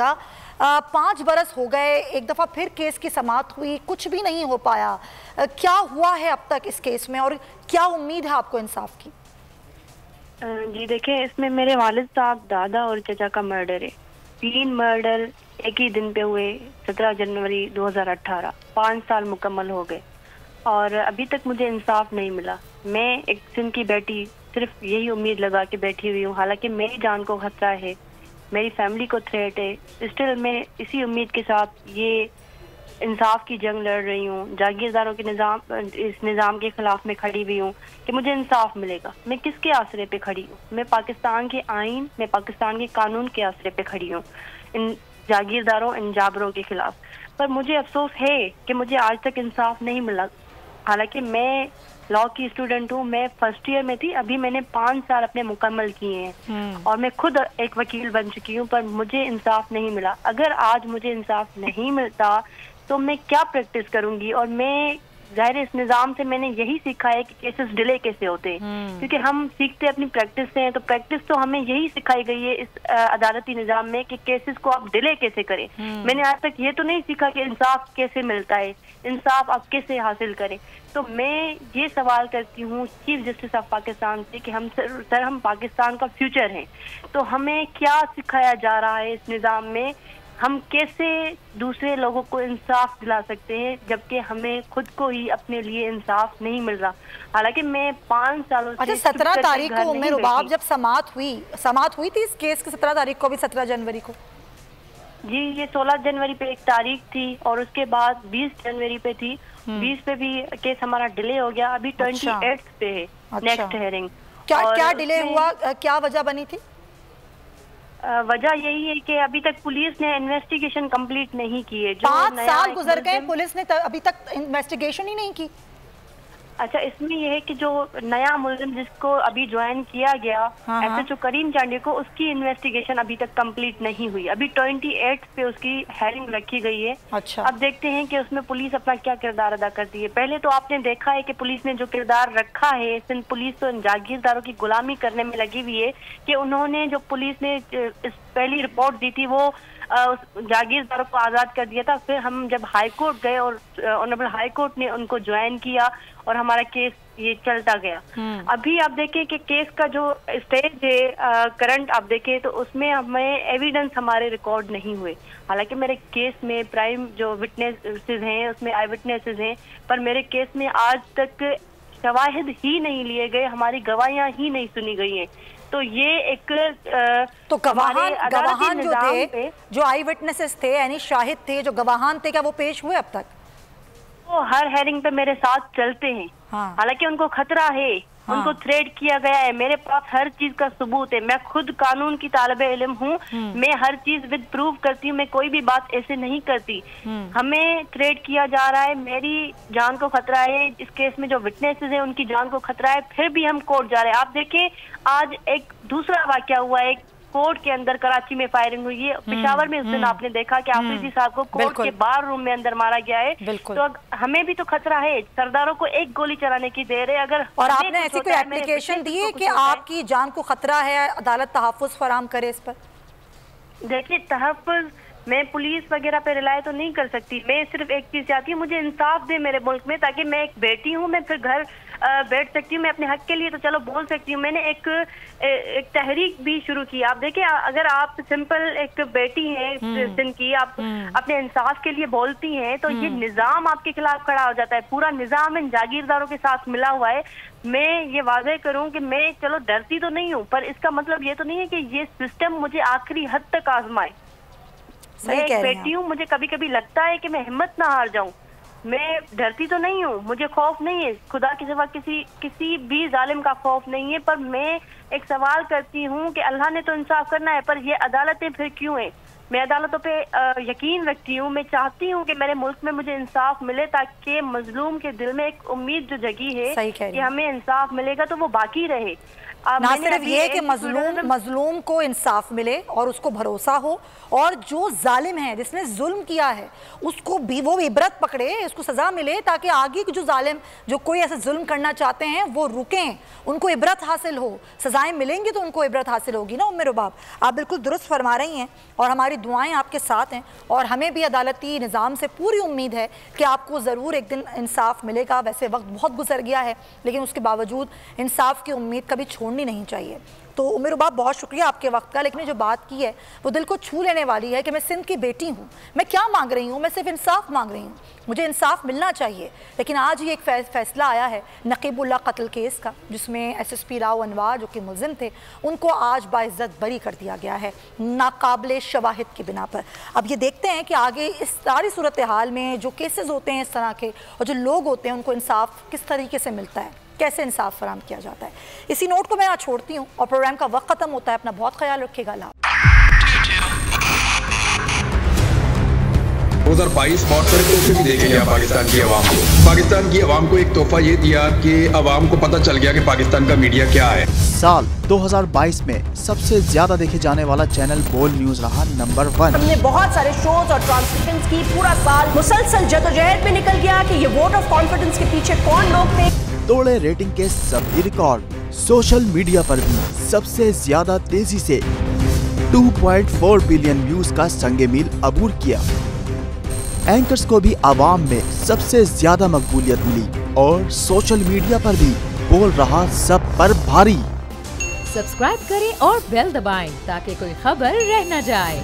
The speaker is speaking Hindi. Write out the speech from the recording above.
का। 5 बरस हो गए, एक दफ़ा फिर केस की समाअत हुई, कुछ भी नहीं हो पाया। क्या हुआ है अब तक इस केस में और क्या उम्मीद है आपको इंसाफ की? जी देखिए, इसमें मेरे वालिद साहब, दादा और चचा का मर्डर है। 3 मर्डर एक ही दिन पे हुए, 17 जनवरी 2018। 5 साल मुकम्मल हो गए और अभी तक मुझे इंसाफ नहीं मिला। मैं एक सिंध की बेटी सिर्फ यही उम्मीद लगा के बैठी हुई हूँ, हालांकि मेरी जान को खतरा है, मेरी फैमिली को थ्रेट है। स्टिल मैं इसी उम्मीद के साथ ये इंसाफ की जंग लड़ रही हूँ। जागीरदारों के इस निज़ाम के खिलाफ मैं खड़ी हुई हूँ कि मुझे इंसाफ मिलेगा। मैं किसके आसरे पे खड़ी हूँ? मैं पाकिस्तान के आइन, मैं पाकिस्तान के कानून के आसरे पे खड़ी हूँ, इन जागीरदारों, इन जाबरों के खिलाफ। पर मुझे अफसोस है कि मुझे आज तक इंसाफ नहीं मिला। हालांकि मैं लॉ की स्टूडेंट हूँ, मैं फर्स्ट ईयर में थी, अभी मैंने 5 साल अपने मुकम्मल किए हैं और मैं खुद एक वकील बन चुकी हूँ, पर मुझे इंसाफ नहीं मिला। अगर आज मुझे इंसाफ नहीं मिलता तो मैं क्या प्रैक्टिस करूंगी? और मैं जाहिर इस निज़ाम से मैंने यही सीखा है कि केसेस डिले कैसे होते हैं, क्योंकि हम सीखते अपनी प्रैक्टिस से हैं। तो प्रैक्टिस तो हमें यही सिखाई गई है इस अदालती निज़ाम में कि केसेस को आप डिले कैसे करें। मैंने आज तक ये तो नहीं सीखा कि इंसाफ कैसे मिलता है, इंसाफ आप कैसे हासिल करें। तो मैं ये सवाल करती हूँ चीफ जस्टिस ऑफ पाकिस्तान से कि हम पाकिस्तान का फ्यूचर हैं, तो हमें क्या सिखाया जा रहा है इस निज़ाम में? हम कैसे दूसरे लोगों को इंसाफ दिला सकते हैं जबकि हमें खुद को ही अपने लिए इंसाफ नहीं मिल रहा? हालांकि मैं 5 सालों से 17 तारीख को उम्र रुबाब जब समाअत हुई थी इस केस की, 17 तारीख को, भी 17 जनवरी को। जी, ये 16 जनवरी पे एक तारीख थी और उसके बाद 20 जनवरी पे थी। 20 पे भी केस हमारा डिले हो गया, अभी 28 पे है नेक्स्ट हेयरिंग। क्या डिले हुआ, क्या वजह बनी थी? वजह यही है कि अभी तक पुलिस ने इन्वेस्टिगेशन कंप्लीट नहीं की है। 5 साल गुजर गए, पुलिस ने अभी तक इन्वेस्टिगेशन ही नहीं की। अच्छा, इसमें यह है कि जो नया मुलजिम जिसको अभी ज्वाइन किया गया, एसएचओ करीम चांडी को, उसकी इन्वेस्टिगेशन अभी तक कंप्लीट नहीं हुई। अभी 28 पे उसकी हेयरिंग रखी गई है। अच्छा। अब देखते हैं कि उसमें पुलिस अपना क्या किरदार अदा करती है। पहले तो आपने देखा है कि पुलिस ने जो किरदार रखा है, सिंध पुलिस तो जागीरदारों की गुलामी करने में लगी हुई है कि उन्होंने जो पुलिस ने इस पहली रिपोर्ट दी थी वो जागीरदारों को आज़ाद कर दिया था। फिर हम जब हाई कोर्ट गए और ऑनरेबल हाई कोर्ट ने उनको ज्वाइन किया और हमारा केस ये चलता गया। अभी आप देखें कि केस का जो स्टेज है करंट, आप देखें तो उसमें हमें एविडेंस हमारे रिकॉर्ड नहीं हुए। हालांकि मेरे केस में प्राइम जो विटनेसेस हैं उसमें आई विटनेसेस हैं, पर मेरे केस में आज तक शवाहिद ही नहीं लिए गए, हमारी गवाहियां ही नहीं सुनी गई हैं। तो ये एक तो गवाहान जो थे, जो आई विटनेसेस थे, यानी शाहिद थे, जो गवाहान थे, क्या वो पेश हुए अब तक? वो हर हेयरिंग पे मेरे साथ चलते हैं। हालांकि उनको खतरा है, उनको थ्रेट किया गया है। मेरे पास हर चीज का सबूत है, मैं खुद कानून की तालिबे इल्म हूँ, मैं हर चीज विद प्रूफ करती हूँ, मैं कोई भी बात ऐसे नहीं करती। हमें थ्रेट किया जा रहा है, मेरी जान को खतरा है, इस केस में जो विटनेसेस हैं उनकी जान को खतरा है, फिर भी हम कोर्ट जा रहे हैं। आप देखें, आज एक दूसरा वाकया हुआ है, कोर्ट के अंदर कराची में फायरिंग हुई है। पेशावर में उस दिन आपने देखा कि आफरीदी साहब को कोर्ट के बार रूम में अंदर मारा गया है। तो हमें भी तो खतरा है, सरदारों को एक गोली चलाने की देर है। अगर और आपने ऐसी कोई एप्लीकेशन दी है कि आपकी जान को खतरा है, अदालत तहफ़्फ़ुज़ फराम करे इस पर? देखिए, तहफ़्फ़ुज़ मैं पुलिस वगैरह पे रिलाय तो नहीं कर सकती। मैं सिर्फ एक चीज चाहती हूँ, मुझे इंसाफ दे मेरे मुल्क में, ताकि मैं एक बेटी हूँ, मैं फिर घर बैठ सकती हूँ, मैं अपने हक के लिए तो चलो बोल सकती हूँ। मैंने एक तहरीक भी शुरू की। आप देखिए, अगर आप सिंपल एक बेटी हैं सिंध की, आप अपने इंसाफ के लिए बोलती हैं तो ये निज़ाम आपके खिलाफ खड़ा हो जाता है। पूरा निज़ाम इन जागीरदारों के साथ मिला हुआ है। मैं ये वादे करूं कि मैं चलो डरती तो नहीं हूँ, पर इसका मतलब ये तो नहीं है कि ये सिस्टम मुझे आखिरी हद तक आजमाए। मैं एक बेटी हूँ, मुझे कभी कभी लगता है कि मैं हिम्मत ना हार जाऊं। मैं डरती तो नहीं हूँ, मुझे खौफ नहीं है, खुदा के सिवा किसी भी जालिम का खौफ नहीं है। पर मैं एक सवाल करती हूँ कि अल्लाह ने तो इंसाफ करना है, पर ये अदालतें फिर क्यों हैं? मैं अदालतों पे यकीन रखती हूँ। मैं चाहती हूँ कि मेरे मुल्क में मुझे इंसाफ मिले, ताकि मजलूम के दिल में एक उम्मीद जो जगी है कि हमें इंसाफ मिलेगा तो वो बाकी रहे। ना सिर्फ ये कि मजलूम को इंसाफ मिले और उसको भरोसा हो, और जो जालिम है जिसने जुल्म किया है उसको भी वो इबरत पकड़े, उसको सजा मिले, ताकि आगे के जो जालिम जो कोई ऐसा जुल्म करना चाहते हैं वो रुकें, उनको इबरत हासिल हो। सजाएं मिलेंगी तो उनको इबरत हासिल होगी ना। उम्मे रुबाब, आप बिल्कुल दुरुस्त फरमा रही हैं और हमारी दुआएं आपके साथ हैं, और हमें भी अदालती निज़ाम से पूरी उम्मीद है कि आपको ज़रूर एक दिन इंसाफ मिलेगा। वैसे वक्त बहुत गुजर गया है, लेकिन उसके बावजूद इंसाफ की उम्मीद कभी छोड़नी नहीं चाहिए। तो उम्मे रुबाब, बहुत शुक्रिया आपके वक्त का, लेकिन जो बात की है वो दिल को छू लेने वाली है कि मैं सिंध की बेटी हूँ, मैं क्या मांग रही हूँ, मैं सिर्फ इंसाफ मांग रही हूँ, मुझे इंसाफ मिलना चाहिए। लेकिन आज ही एक फैसला आया है नकीबुल्लाह कत्ल केस का, जिसमें SSP राव अनवार जो कि मुलजिम थे उनको आज बाइज्जत बरी कर दिया गया है नाकाबिले शवाहिद की बिना पर। अब ये देखते हैं कि आगे इस सारी सूरत हाल में जो केसेस होते हैं इस तरह के और जो लोग होते हैं उनको इंसाफ किस तरीके से मिलता है, कैसे इंसाफ फराम किया जाता है। इसी नोट को मैं आज छोड़ती हूँ और प्रोग्राम का वक्त खत्म होता है। अपना बहुत ख्याल रखिएगा। 2022 बहुत सारे तोहफे भी देखे गया पाकिस्तान की आवाम को। पाकिस्तान की आवाम को एक तोहफा ये दिया कि आवाम को पता चल गया कि पाकिस्तान का मीडिया क्या है। साल 2022 में सबसे ज्यादा देखे जाने वाला चैनल बोल न्यूज रहा नंबर 1। हमने बहुत सारे शोज और ट्रांसमिशंस की, पूरा साल मुसलसल जदोजहद में निकल गया कि ये वोट ऑफ कॉन्फिडेंस के पीछे कौन लोग थे। तोड़े रेटिंग के सभी रिकॉर्ड। सोशल मीडिया पर भी सबसे ज्यादा तेजी से 2.4 बिलियन व्यूज का संगे मील अबूर किया। एंकर्स को भी आवाम में सबसे ज्यादा मकबूलियत मिली और सोशल मीडिया पर भी बोल रहा सब पर भारी। सब्सक्राइब करें और बेल दबाएं ताकि कोई खबर रह न जाए।